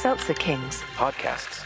Seltzer Kings. Podcasts.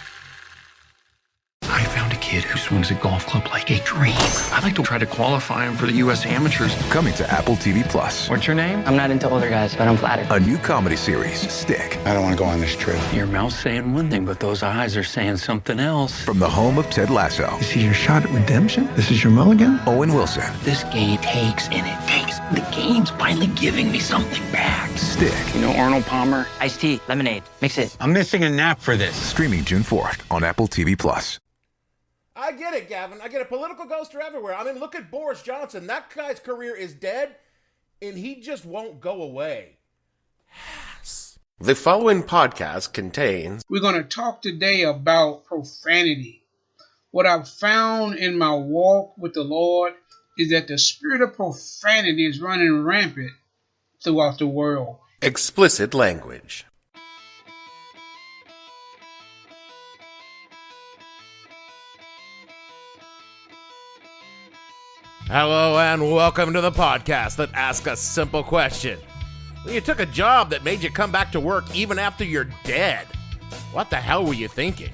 I found a kid who swings a golf club like a dream. I'd like to try to qualify him for the U.S. Amateurs. Coming to Apple TV Plus. What's your name? I'm not into older guys, but I'm flattered. A new comedy series, Stick. I don't want to go on this trip. Your mouth's saying one thing, but those eyes are saying something else. From the home of Ted Lasso. This is your shot at redemption? This is your mulligan? Owen Wilson. This game takes and it takes. The game's finally giving me something back. Stick. You know Arnold Palmer? Iced tea, lemonade, mix it. I'm missing a nap for this. Streaming June 4th on Apple TV Plus. I get it, Gavin. I get a political ghoster everywhere. I mean, look at Boris Johnson. That guy's career is dead, and he just won't go away. Yes. The following podcast contains... We're going to talk today about profanity. What I've found in my walk with the Lord is that the spirit of profanity is running rampant throughout the world. Explicit language. Hello and welcome to the podcast that asks a simple question. When you took a job that made you come back to work even after you're dead, what the hell were you thinking?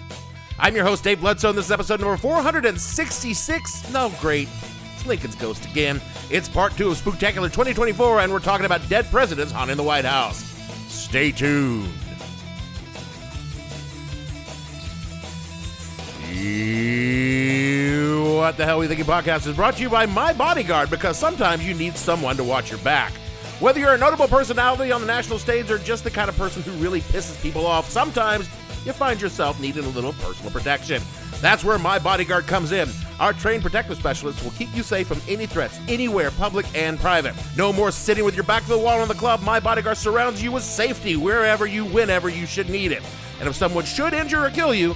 I'm your host, Dave Bledsoe, and this is episode number 466. No, great. It's Lincoln's Ghost again. It's part 2 of Spooktacular 2024, and we're talking about dead presidents haunting the White House. Stay tuned. What the Hell We Thinking podcast is brought to you by My Bodyguard, because sometimes you need someone to watch your back. Whether you're a notable personality on the national stage or just the kind of person who really pisses people off, sometimes you find yourself needing a little personal protection. That's where My Bodyguard comes in. Our trained protective specialists will keep you safe from any threats, anywhere, public and private. No more sitting with your back to the wall in the club. My Bodyguard surrounds you with safety wherever you, whenever you should need it. And if someone should injure or kill you,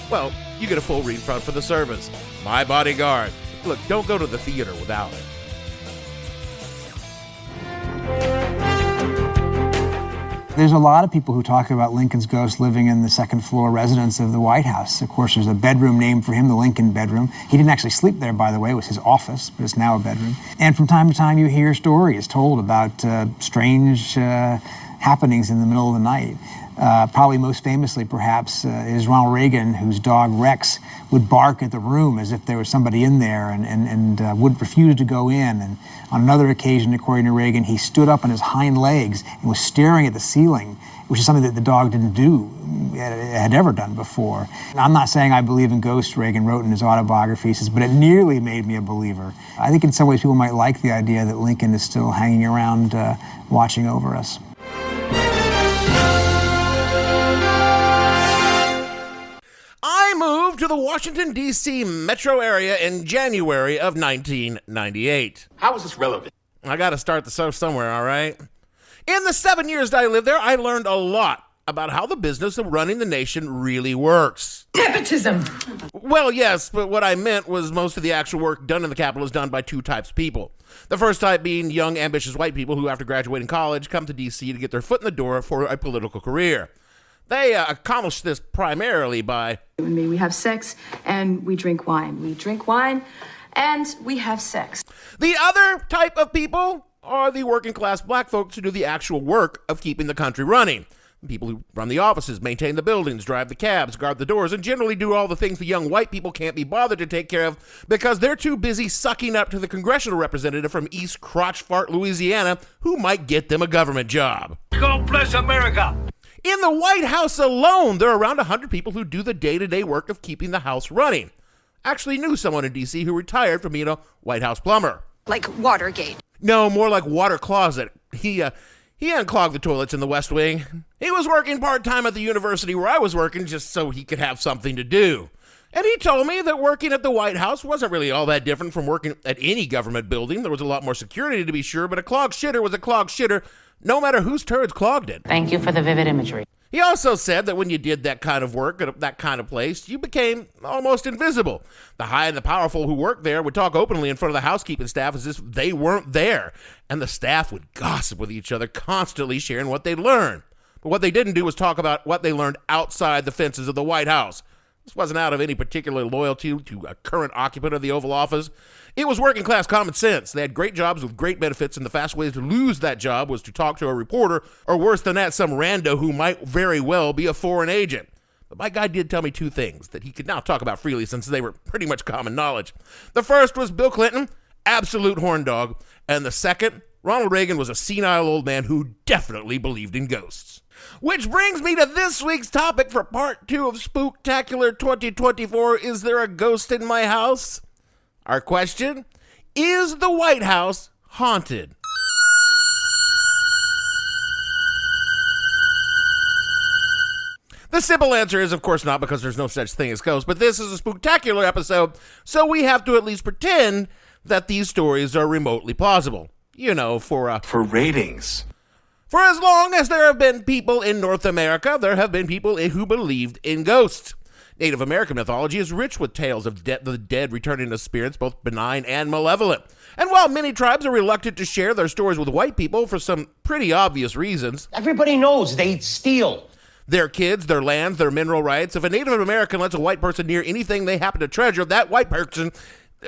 well, you get a full refund for the service. My Bodyguard. Look, don't go to the theater without it. There's a lot of people who talk about Lincoln's ghost living in the second floor residence of the White House. Of course, there's a bedroom named for him, the Lincoln bedroom. He didn't actually sleep there, by the way. It was his office, but it's now a bedroom. And from time to time, you hear stories told about strange happenings in the middle of the night. Probably most famously, perhaps, is Ronald Reagan, whose dog Rex would bark at the room as if there was somebody in there and would refuse to go in. And on another occasion, according to Reagan, he stood up on his hind legs and was staring at the ceiling, which is something that the dog didn't do, had ever done before. And I'm not saying I believe in ghosts, Reagan wrote in his autobiography, but it nearly made me a believer. I think in some ways people might like the idea that Lincoln is still hanging around watching over us. I moved to the Washington, D.C. metro area in January of 1998. How is this relevant? I gotta start the show somewhere, all right? In the 7 years that I lived there, I learned a lot about how the business of running the nation really works. Nepotism! Well, yes, but what I meant was most of the actual work done in the Capitol is done by two types of people. The first type being young, ambitious white people who, after graduating college, come to D.C. to get their foot in the door for a political career. They accomplish this primarily by... We have sex and we drink wine. We drink wine and we have sex. The other type of people are the working class black folks who do the actual work of keeping the country running. People who run the offices, maintain the buildings, drive the cabs, guard the doors, and generally do all the things the young white people can't be bothered to take care of because they're too busy sucking up to the congressional representative from East Crotch Fart, Louisiana, who might get them a government job. God bless America! In the White House alone, there are around 100 people who do the day-to-day work of keeping the House running. Actually knew someone in D.C. who retired from being a White House plumber. Like Watergate. No, more like water closet. He unclogged the toilets in the West Wing. He was working part-time at the university where I was working just so he could have something to do. And he told me that working at the White House wasn't really all that different from working at any government building. There was a lot more security, to be sure, but a clogged shitter was a clogged shitter, no matter whose turds clogged it. Thank you for the vivid imagery. He also said that when you did that kind of work at that kind of place, you became almost invisible. The high and the powerful who worked there would talk openly in front of the housekeeping staff as if they weren't there, and the staff would gossip with each other, constantly sharing what they'd learned. But what they didn't do was talk about what they learned outside the fences of the White House. This wasn't out of any particular loyalty to a current occupant of the Oval Office. It was working class common sense. They had great jobs with great benefits, and the fast way to lose that job was to talk to a reporter, or worse than that, some rando who might very well be a foreign agent. But my guy did tell me two things that he could now talk about freely since they were pretty much common knowledge. The first was Bill Clinton, absolute horn dog, and the second, Ronald Reagan was a senile old man who definitely believed in ghosts. Which brings me to this week's topic for part 2 of Spooktacular 2024, Is There a Ghost in My House? Our question, is the White House haunted? The simple answer is, of course, not, because there's no such thing as ghosts, but this is a Spooktacular episode, so we have to at least pretend that these stories are remotely plausible. You know, for ratings. For as long as there have been people in North America, there have been people who believed in ghosts. Native American mythology is rich with tales of the dead returning as spirits, both benign and malevolent. And while many tribes are reluctant to share their stories with white people for some pretty obvious reasons, everybody knows they steal their kids, their lands, their mineral rights. If a Native American lets a white person near anything they happen to treasure, that white person,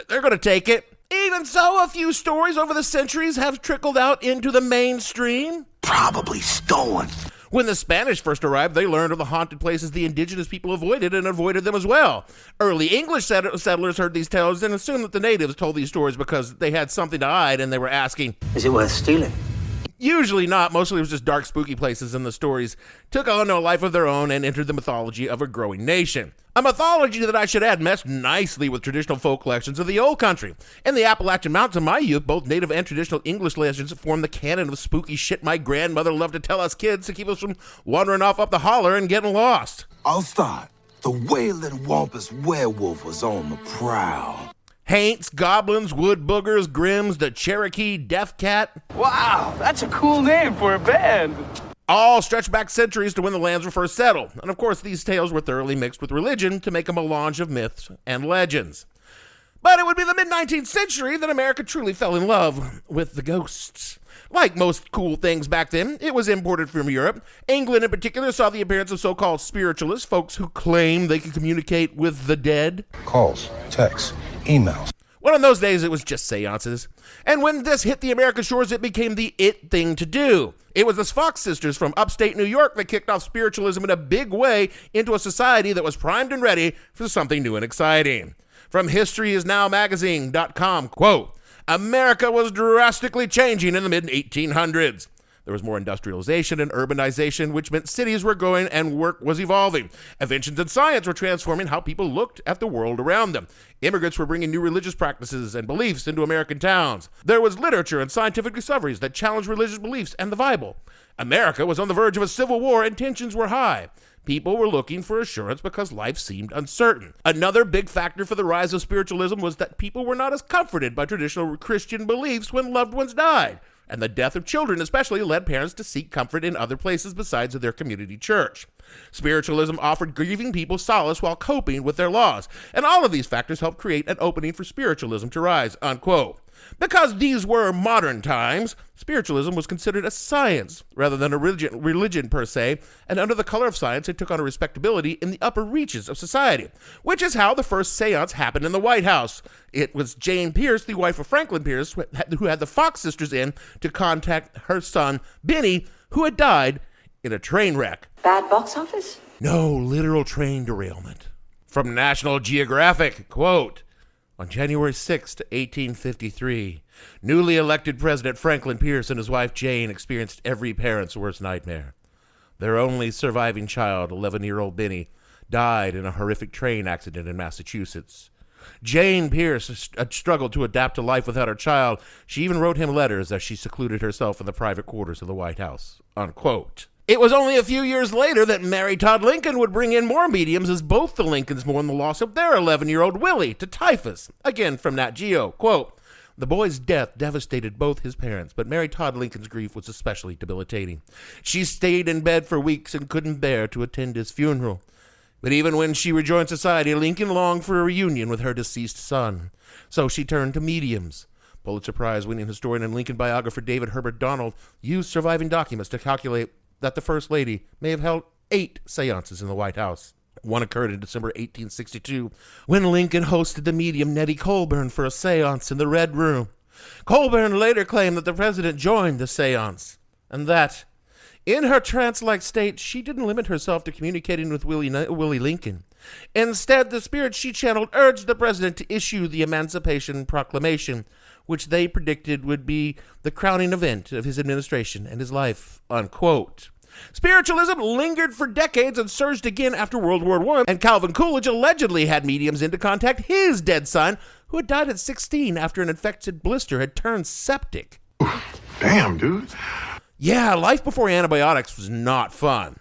they're going to take it. Even so, a few stories over the centuries have trickled out into the mainstream. probably stolen. When the Spanish first arrived, they learned of the haunted places the indigenous people avoided and avoided them as well. Early English settlers heard these tales and assumed that the natives told these stories because they had something to hide and they were asking, is it worth stealing? Usually not. Mostly it was just dark, spooky places, and the stories took on a life of their own and entered the mythology of a growing nation. A mythology that, I should add, meshed nicely with traditional folk collections of the old country. In the Appalachian Mountains of my youth, both native and traditional English legends formed the canon of spooky shit my grandmother loved to tell us kids to keep us from wandering off up the holler and getting lost. I'll start. The Wailing Wampus werewolf was on the prowl. Haints, goblins, wood boogers, grims, the Cherokee death cat. Wow, that's a cool name for a band. All stretch back centuries to when the lands were first settled. And of course, these tales were thoroughly mixed with religion to make a melange of myths and legends. But it would be the mid-19th century that America truly fell in love with the ghosts. Like most cool things back then, it was imported from Europe. England in particular saw the appearance of so-called spiritualists, folks who claim they could communicate with the dead. Calls, texts, emails. Well, in those days, it was just seances. And when this hit the American shores, it became the it thing to do. It was the Fox sisters from upstate New York that kicked off spiritualism in a big way into a society that was primed and ready for something new and exciting. From HistoryIsNowMagazine.com, quote, America was drastically changing in the mid-1800s. There was more industrialization and urbanization, which meant cities were growing and work was evolving. Inventions in science were transforming how people looked at the world around them. Immigrants were bringing new religious practices and beliefs into American towns. There was literature and scientific discoveries that challenged religious beliefs and the Bible. America was on the verge of a civil war and tensions were high. People were looking for assurance because life seemed uncertain. Another big factor for the rise of spiritualism was that people were not as comforted by traditional Christian beliefs when loved ones died. And the death of children especially led parents to seek comfort in other places besides their community church. Spiritualism offered grieving people solace while coping with their loss, and all of these factors helped create an opening for spiritualism to rise, unquote. Because these were modern times, spiritualism was considered a science rather than a religion per se, and under the color of science, it took on a respectability in the upper reaches of society, which is how the first seance happened in the White House. It was Jane Pierce, the wife of Franklin Pierce, who had the Fox sisters in to contact her son, Benny, who had died in a train wreck. Bad box office? No, literal train derailment. From National Geographic, quote, on January 6, 1853, newly elected President Franklin Pierce and his wife Jane experienced every parent's worst nightmare. Their only surviving child, 11-year-old Benny, died in a horrific train accident in Massachusetts. Jane Pierce struggled to adapt to life without her child. She even wrote him letters as she secluded herself in the private quarters of the White House, unquote. It was only a few years later that Mary Todd Lincoln would bring in more mediums as both the Lincolns mourned the loss of their 11-year-old Willie to typhus. Again from Nat Geo, quote, the boy's death devastated both his parents, but Mary Todd Lincoln's grief was especially debilitating. She stayed in bed for weeks and couldn't bear to attend his funeral. But even when she rejoined society, Lincoln longed for a reunion with her deceased son. So she turned to mediums. Pulitzer Prize-winning historian and Lincoln biographer David Herbert Donald used surviving documents to calculate that the First Lady may have held 8 seances in the White House. One occurred in December 1862 when Lincoln hosted the medium Nettie Colburn for a seance in the Red Room. Colburn later claimed that the president joined the seance, and that, in her trance-like state, she didn't limit herself to communicating with Willie Lincoln. Instead, the spirit she channeled urged the president to issue the Emancipation Proclamation, which they predicted would be the crowning event of his administration and his life, unquote. Spiritualism lingered for decades and surged again after World War I, and Calvin Coolidge allegedly had mediums in to contact his dead son, who had died at 16 after an infected blister had turned septic. Damn, dude. Yeah, life before antibiotics was not fun.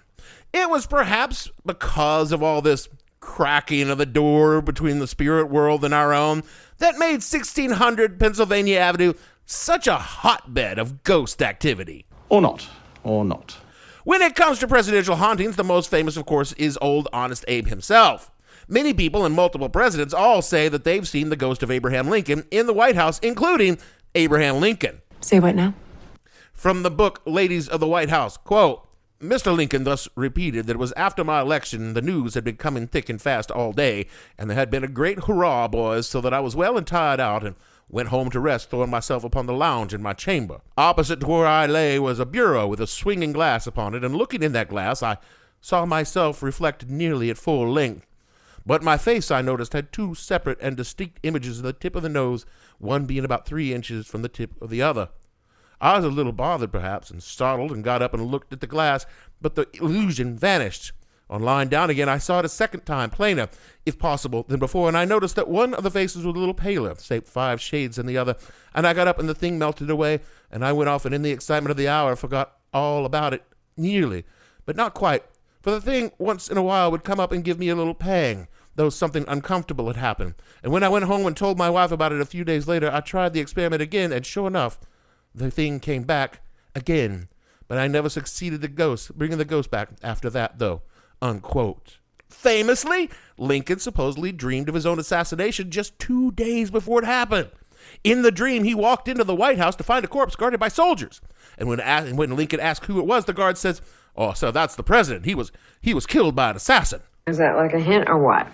It was perhaps because of all this cracking of the door between the spirit world and our own that made 1600 Pennsylvania Avenue such a hotbed of ghost activity. Or not. Or not. When it comes to presidential hauntings, the most famous, of course, is old Honest Abe himself. Many people and multiple presidents all say that they've seen the ghost of Abraham Lincoln in the White House, including Abraham Lincoln. Say what now? From the book Ladies of the White House, quote, Mr. Lincoln thus repeated that it was after my election the news had been coming thick and fast all day, and there had been a great hurrah, boys, so that I was well and tired out, and went home to rest, throwing myself upon the lounge in my chamber. Opposite to where I lay was a bureau with a swinging glass upon it, and looking in that glass, I saw myself reflected nearly at full length. But my face, I noticed, had two separate and distinct images of the tip of the nose, one being about 3 inches from the tip of the other. I was a little bothered, perhaps, and startled, and got up and looked at the glass, but the illusion vanished. On lying down again, I saw it a second time, plainer, if possible, than before, and I noticed that one of the faces was a little paler, say 5 shades than the other, and I got up and the thing melted away, and I went off and in the excitement of the hour forgot all about it, nearly, but not quite, for the thing once in a while would come up and give me a little pang, though something uncomfortable had happened. And when I went home and told my wife about it a few days later, I tried the experiment again, and sure enough, the thing came back again, but I never succeeded bringing the ghost back after that, though. Unquote. Famously, Lincoln supposedly dreamed of his own assassination just 2 days before it happened. In the dream, he walked into the White House to find a corpse guarded by soldiers. And when Lincoln asked who it was, the guard says, "Oh, so that's the president. He was killed by an assassin." Is that like a hint or what?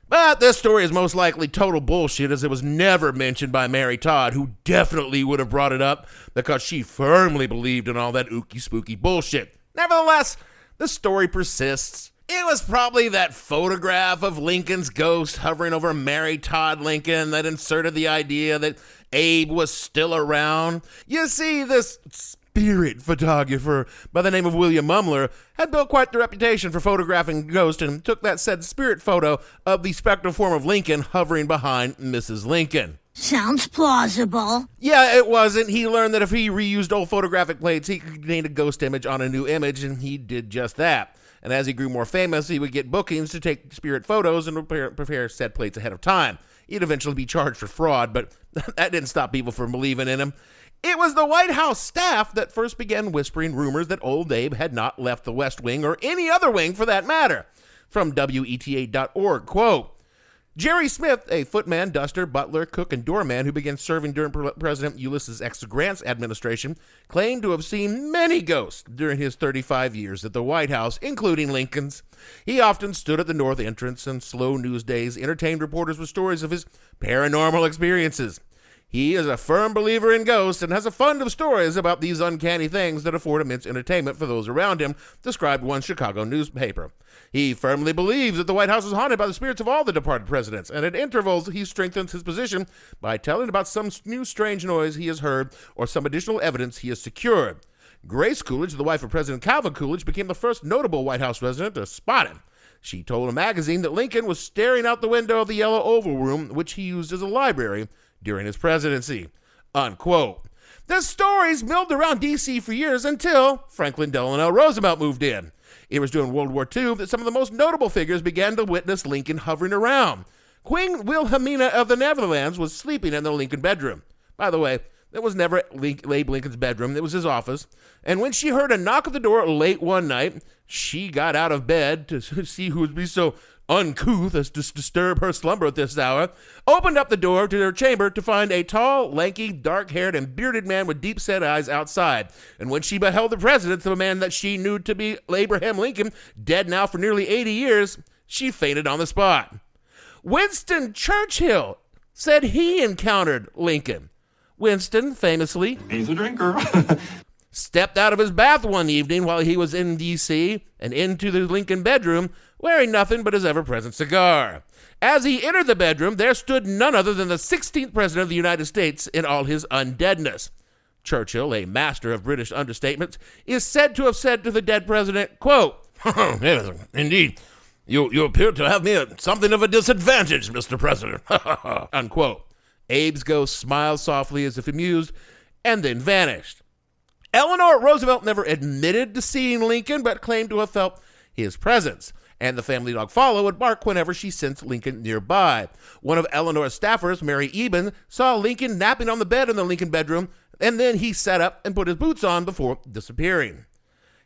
But this story is most likely total bullshit, as it was never mentioned by Mary Todd, who definitely would have brought it up because she firmly believed in all that ooky spooky bullshit. Nevertheless, the story persists. It was probably that photograph of Lincoln's ghost hovering over Mary Todd Lincoln that inserted the idea that Abe was still around. You see, this spirit photographer by the name of William Mumler had built quite the reputation for photographing ghosts, and took that said spirit photo of the spectral form of Lincoln hovering behind Mrs. Lincoln. Sounds plausible. Yeah, it wasn't. He learned that if he reused old photographic plates, he could gain a ghost image on a new image, and he did just that. And as he grew more famous, he would get bookings to take spirit photos and prepare said plates ahead of time. He'd eventually be charged for fraud, but that didn't stop people from believing in him. It was the White House staff that first began whispering rumors that old Abe had not left the West Wing, or any other wing for that matter. From WETA.org, quote, Jerry Smith, a footman, duster, butler, cook, and doorman who began serving during President Ulysses S. Grant's administration, claimed to have seen many ghosts during his 35 years at the White House, including Lincoln's. He often stood at the north entrance and slow news days entertained reporters with stories of his paranormal experiences. He is a firm believer in ghosts and has a fund of stories about these uncanny things that afford immense entertainment for those around him, described one Chicago newspaper. He firmly believes that the White House is haunted by the spirits of all the departed presidents, and at intervals he strengthens his position by telling about some new strange noise he has heard or some additional evidence he has secured. Grace Coolidge, the wife of President Calvin Coolidge, became the first notable White House resident to spot him. She told a magazine that Lincoln was staring out the window of the Yellow Oval Room, which he used as a library during his presidency, unquote. The stories milled around D.C. for years until Franklin Delano Roosevelt moved in. It was during World War II that some of the most notable figures began to witness Lincoln hovering around. Queen Wilhelmina of the Netherlands was sleeping in the Lincoln bedroom. By the way, that was never Abe Lincoln's bedroom. It was his office. And when she heard a knock at the door late one night, she got out of bed to see who would be so uncouth as to disturb her slumber at this hour, opened up the door to her chamber to find a tall, lanky, dark-haired, and bearded man with deep-set eyes outside. And when she beheld the presence of a man that she knew to be Abraham Lincoln, dead now for nearly 80 years, she fainted on the spot. Winston Churchill said he encountered Lincoln. Winston famously, he's a drinker, stepped out of his bath one evening while he was in D.C. and into the Lincoln bedroom wearing nothing but his ever-present cigar. As he entered the bedroom, there stood none other than the 16th President of the United States in all his undeadness. Churchill, a master of British understatements, is said to have said to the dead president, quote, "Yes, indeed. You appear to have me at something of a disadvantage, Mr. President." unquote. Abe's ghost smiled softly as if amused and then vanished. Eleanor Roosevelt never admitted to seeing Lincoln, but claimed to have felt his presence, and the family dog Follow would bark whenever she sensed Lincoln nearby. One of Eleanor's staffers, Mary Eben, saw Lincoln napping on the bed in the Lincoln bedroom, and then he sat up and put his boots on before disappearing.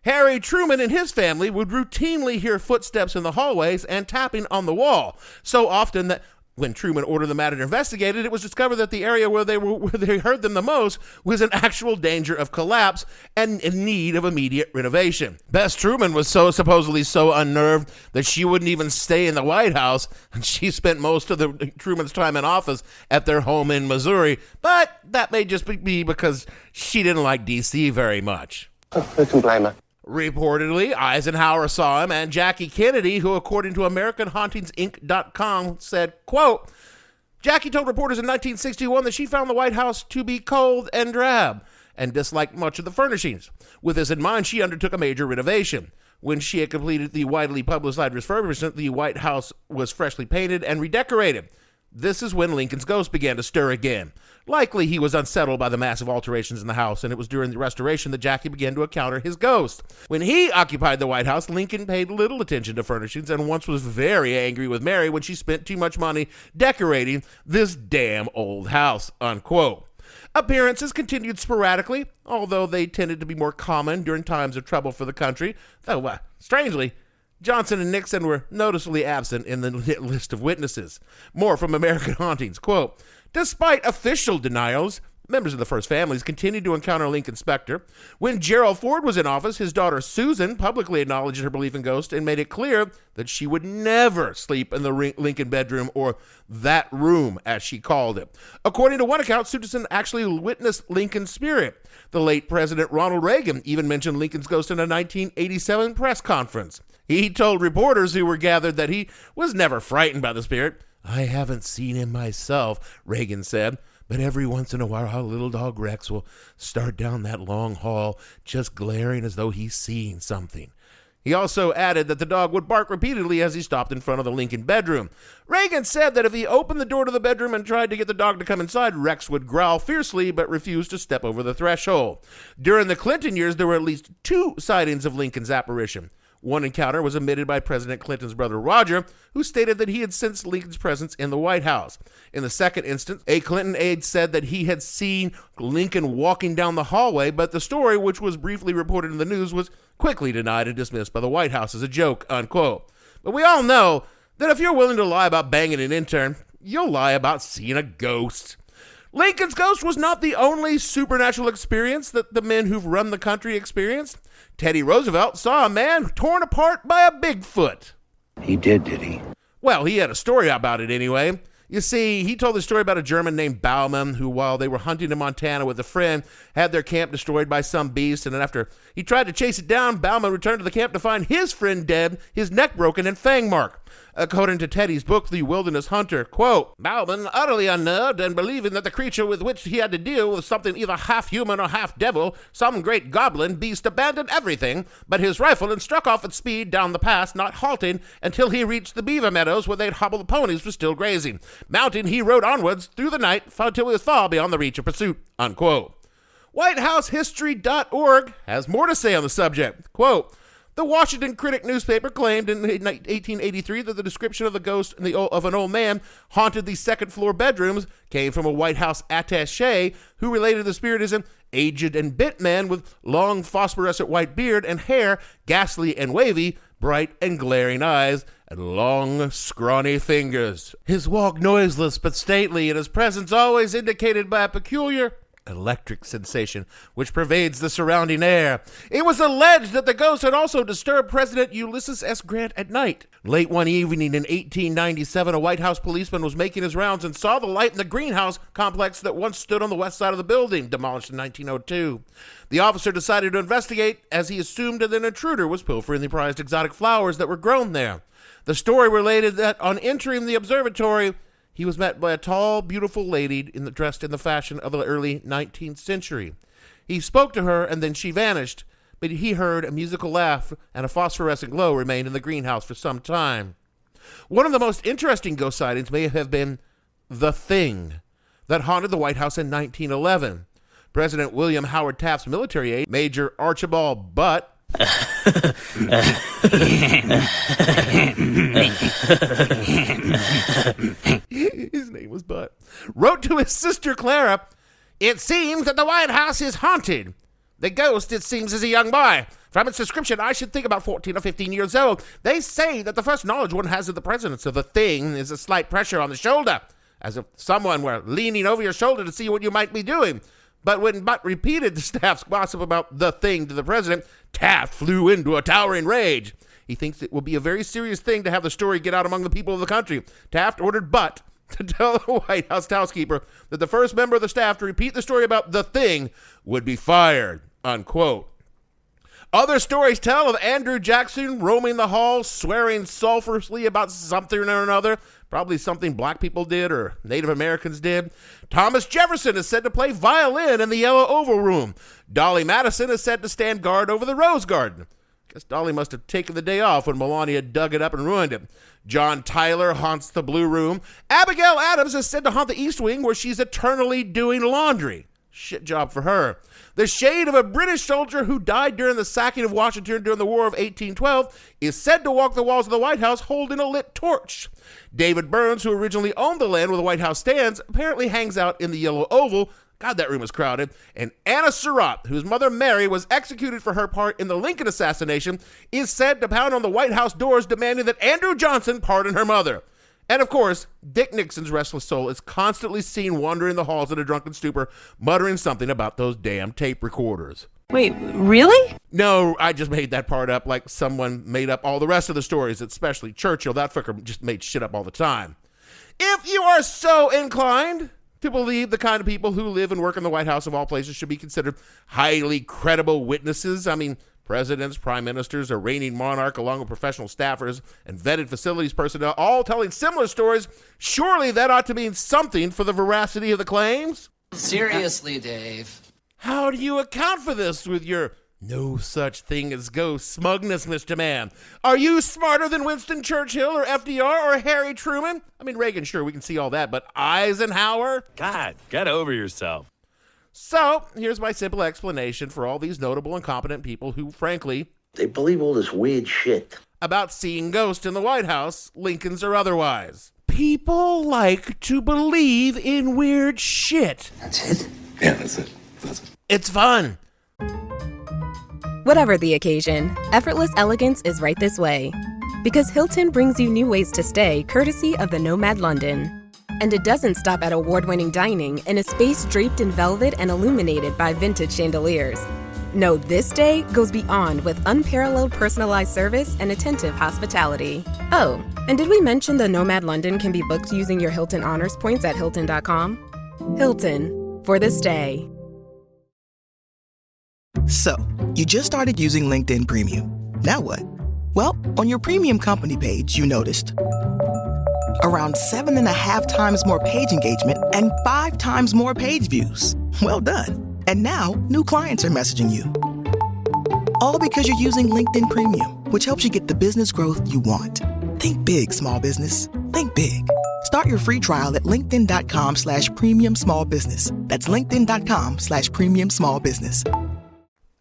Harry Truman and his family would routinely hear footsteps in the hallways and tapping on the wall, so often that when Truman ordered the matter investigated, it was discovered that the area where they heard them the most was in actual danger of collapse and in need of immediate renovation. Bess Truman was supposedly so unnerved that she wouldn't even stay in the White House, and she spent most of Truman's time in office at their home in Missouri, but that may just be because she didn't like D.C. very much. Who can blame her? Reportedly, Eisenhower saw him, and Jackie Kennedy, who according to AmericanHauntingsinc.com said, quote, Jackie told reporters in 1961 that she found the White House to be cold and drab and disliked much of the furnishings. With this in mind, she undertook a major renovation. When she had completed the widely publicized refurbishment, the White House was freshly painted and redecorated. This is when Lincoln's ghost began to stir again. Likely he was unsettled by the massive alterations in the house, and it was during the restoration that Jackie began to encounter his ghost. When he occupied the White House, Lincoln paid little attention to furnishings and once was very angry with Mary when she spent too much money decorating this damn old house, unquote. Appearances continued sporadically, although they tended to be more common during times of trouble for the country, though, strangely, Johnson and Nixon were noticeably absent in the list of witnesses. More from American Hauntings, quote, despite official denials, members of the first families continued to encounter Lincoln's specter. When Gerald Ford was in office, his daughter Susan publicly acknowledged her belief in ghosts and made it clear that she would never sleep in the Lincoln bedroom, or that room, as she called it. According to one account, Susan actually witnessed Lincoln's spirit. The late President Ronald Reagan even mentioned Lincoln's ghost in a 1987 press conference. He told reporters who were gathered that he was never frightened by the spirit. I haven't seen him myself, Reagan said, but every once in a while our little dog Rex will start down that long hall just glaring as though he's seeing something. He also added that the dog would bark repeatedly as he stopped in front of the Lincoln bedroom. Reagan said that if he opened the door to the bedroom and tried to get the dog to come inside, Rex would growl fiercely but refused to step over the threshold. During the Clinton years, there were at least 2 sightings of Lincoln's apparition. One encounter was admitted by President Clinton's brother Roger, who stated that he had sensed Lincoln's presence in the White House. In the second instance, a Clinton aide said that he had seen Lincoln walking down the hallway, but the story, which was briefly reported in the news, was quickly denied and dismissed by the White House as a joke, unquote. But we all know that if you're willing to lie about banging an intern, you'll lie about seeing a ghost. Lincoln's ghost was not the only supernatural experience that the men who've run the country experienced. Teddy Roosevelt saw a man torn apart by a Bigfoot. He did he? Well, he had a story about it anyway. You see, he told the story about a German named Baumann who, while they were hunting in Montana with a friend, had their camp destroyed by some beast, and then after he tried to chase it down, Baumann returned to the camp to find his friend dead, his neck broken, and fang marked. According to Teddy's book, The Wilderness Hunter, quote, Baumann, utterly unnerved and believing that the creature with which he had to deal was something either half human or half devil, some great goblin beast, abandoned everything but his rifle and struck off at speed down the pass, not halting until he reached the beaver meadows where they'd hobbled the ponies were still grazing. Mounting, he rode onwards through the night until he was far beyond the reach of pursuit, unquote. WhiteHouseHistory.org has more to say on the subject. Quote, the Washington Critic newspaper claimed in 1883 that the description of the ghost of an old man haunted the second-floor bedrooms came from a White House attaché who related the spirit as an aged and bent man with long phosphorescent white beard and hair, ghastly and wavy, bright and glaring eyes, and long, scrawny fingers. His walk noiseless but stately, and his presence always indicated by a peculiar electric sensation which pervades the surrounding air. It was alleged that the ghost had also disturbed President Ulysses S. Grant at night. Late one evening in 1897, a White House policeman was making his rounds and saw the light in the greenhouse complex that once stood on the west side of the building, demolished in 1902. The officer decided to investigate, as he assumed that an intruder was pilfering the prized exotic flowers that were grown there. The story related that on entering the observatory, he was met by a tall, beautiful lady dressed in the fashion of the early 19th century. He spoke to her, and then she vanished, but he heard a musical laugh, and a phosphorescent glow remained in the greenhouse for some time. One of the most interesting ghost sightings may have been the Thing that haunted the White House in 1911. President William Howard Taft's military aide, Major Archibald Butt, his name was Butt, wrote to his sister Clara, "It seems that the White House is haunted. The ghost, it seems, is a young boy. From its description, I should think about 14 or 15 years old. They say that the first knowledge one has of the presence of the Thing is a slight pressure on the shoulder, as if someone were leaning over your shoulder to see what you might be doing." But when Butt repeated the staff's gossip about the Thing to the president, Taft flew into a towering rage. He thinks it will be a very serious thing to have the story get out among the people of the country. Taft ordered Butt to tell the White House housekeeper that the first member of the staff to repeat the story about the Thing would be fired, unquote. Other stories tell of Andrew Jackson roaming the halls, swearing sulfurously about something or another, probably something black people did or Native Americans did. Thomas Jefferson is said to play violin in the Yellow Oval Room. Dolly Madison is said to stand guard over the Rose Garden. Guess Dolly must have taken the day off when Melania dug it up and ruined it. John Tyler haunts the Blue Room. Abigail Adams is said to haunt the East Wing, where she's eternally doing laundry. Shit job for her. The shade of a British soldier who died during the sacking of Washington during the War of 1812 is said to walk the walls of the White House holding a lit torch. David Burns, who originally owned the land where the White House stands, apparently hangs out in the Yellow Oval. God, that room is crowded. And Anna Surratt, whose mother Mary was executed for her part in the Lincoln assassination, is said to pound on the White House doors demanding that Andrew Johnson pardon her mother. And of course, Dick Nixon's restless soul is constantly seen wandering the halls in a drunken stupor, muttering something about those damn tape recorders. Wait, really? No, I just made that part up like someone made up all the rest of the stories, especially Churchill. That fucker just made shit up all the time. If you are so inclined to believe the kind of people who live and work in the White House of all places should be considered highly credible witnesses, I mean, presidents, prime ministers, a reigning monarch, along with professional staffers and vetted facilities personnel, all telling similar stories, surely that ought to mean something for the veracity of the claims? Seriously, Dave. How do you account for this with your no such thing as ghost smugness, Mr. Man? Are you smarter than Winston Churchill or FDR or Harry Truman? I mean, Reagan, sure, we can see all that, but Eisenhower? God, get over yourself. So, here's my simple explanation for all these notable and competent people who, frankly, they believe all this weird shit about seeing ghosts in the White House, Lincoln's or otherwise. People like to believe in weird shit. That's it? Yeah, that's it. That's it. It's fun. Whatever the occasion, effortless elegance is right this way. Because Hilton brings you new ways to stay, courtesy of the Nomad London. And it doesn't stop at award-winning dining in a space draped in velvet and illuminated by vintage chandeliers. No, this day goes beyond with unparalleled personalized service and attentive hospitality. Oh, and did we mention the Nomad London can be booked using your Hilton Honors points at Hilton.com? Hilton, for the stay. So, you just started using LinkedIn Premium. Now what? Well, on your premium company page, you noticed around 7.5 times more page engagement and 5 times more page views. Well done. And now, new clients are messaging you. All because you're using LinkedIn Premium, which helps you get the business growth you want. Think big, small business. Think big. Start your free trial at linkedin.com/premium small business. That's linkedin.com/premium small business.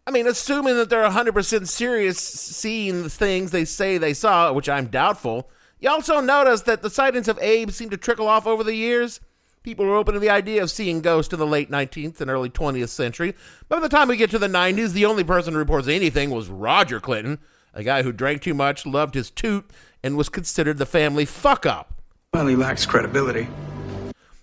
I mean, assuming that they're 100% serious seeing the things they say they saw, which I'm doubtful, you also notice that the sightings of Abe seem to trickle off over the years. People were open to the idea of seeing ghosts in the late 19th and early 20th century. But by the time we get to the 90s, the only person who reports anything was Roger Clinton, a guy who drank too much, loved his toot, and was considered the family fuck-up. Well, he lacks credibility.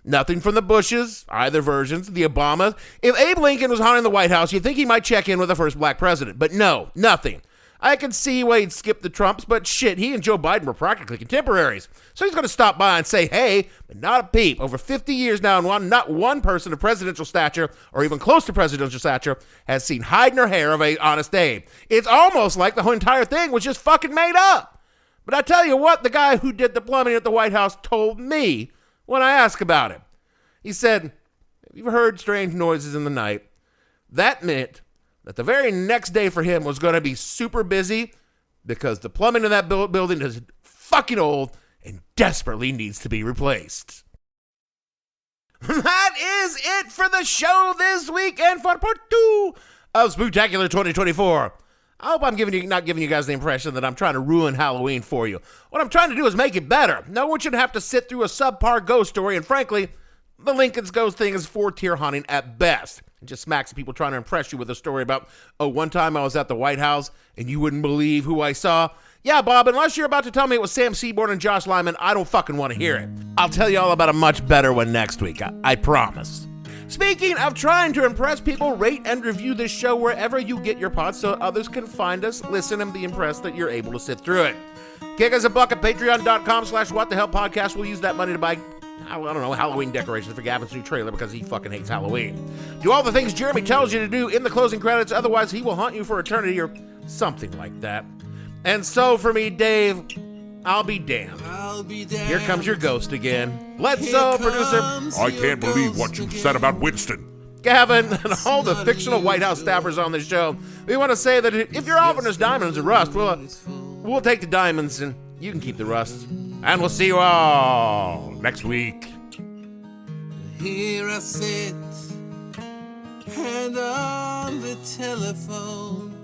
Nothing from the Bushes, either versions, the Obamas. If Abe Lincoln was haunting the White House, you'd think he might check in with the first black president. But no, nothing. I could see why he'd skip the Trumps, but shit, he and Joe Biden were practically contemporaries. So he's going to stop by and say, hey, but not a peep. Over 50 years now, and not one person of presidential stature, or even close to presidential stature, has seen hide nor hair of a Honest Abe. It's almost like the whole entire thing was just fucking made up. But I tell you what, the guy who did the plumbing at the White House told me when I asked about it. He said, have you heard strange noises in the night? That meant that the very next day for him was going to be super busy because the plumbing in that building is fucking old and desperately needs to be replaced. That is it for the show this week and for part 2 of Spooktacular 2024. I hope I'm not giving you guys the impression that I'm trying to ruin Halloween for you. What I'm trying to do is make it better. No one should have to sit through a subpar ghost story, and frankly, the Lincoln's ghost thing is 4-tier haunting at best. It just smacks people trying to impress you with a story about, oh, one time I was at the White House and you wouldn't believe who I saw. Yeah, Bob, unless you're about to tell me it was Sam Seaborn and Josh Lyman, I don't fucking want to hear it. I'll tell you all about a much better one next week, I promise. Speaking of trying to impress people, rate and review this show wherever you get your pods so others can find us, listen, and be impressed that you're able to sit through it. Kick us a buck at patreon.com/whatthehellpodcast. We'll use that money to buy, I don't know, Halloween decorations for Gavin's new trailer because he fucking hates Halloween. Do all the things Jeremy tells you to do in the closing credits, otherwise he will haunt you for eternity or something like that. And so for me, Dave, I'll be damned. Here comes your ghost again. Bledsoe, producer. I can't believe what you said about Winston. Gavin, and all the fictional White House staffers on this show. We want to say that if you're offering us diamonds and rust, we'll take the diamonds and you can keep the rust. And we'll see you all next week. Here I sit, hand on the telephone,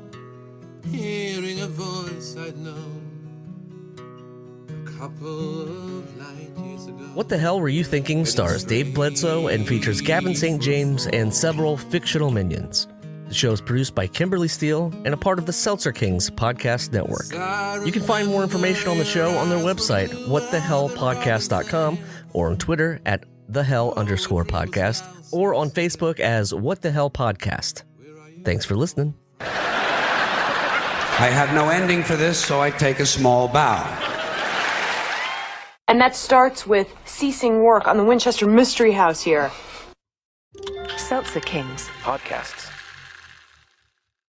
hearing a voice I'd known a couple of light years ago. What the Hell Were You Thinking stars Dave Bledsoe and features Gavin St. James and several fictional minions. The show is produced by Kimberly Steele and a part of the Seltzer Kings podcast network. You can find more information on the show on their website, whatthehellpodcast.com, or on Twitter at @thehell_podcast, or on Facebook as What the Hell Podcast. Thanks for listening. I have no ending for this, so I take a small bow. And that starts with ceasing work on the Winchester Mystery House here. Seltzer Kings. Podcasts.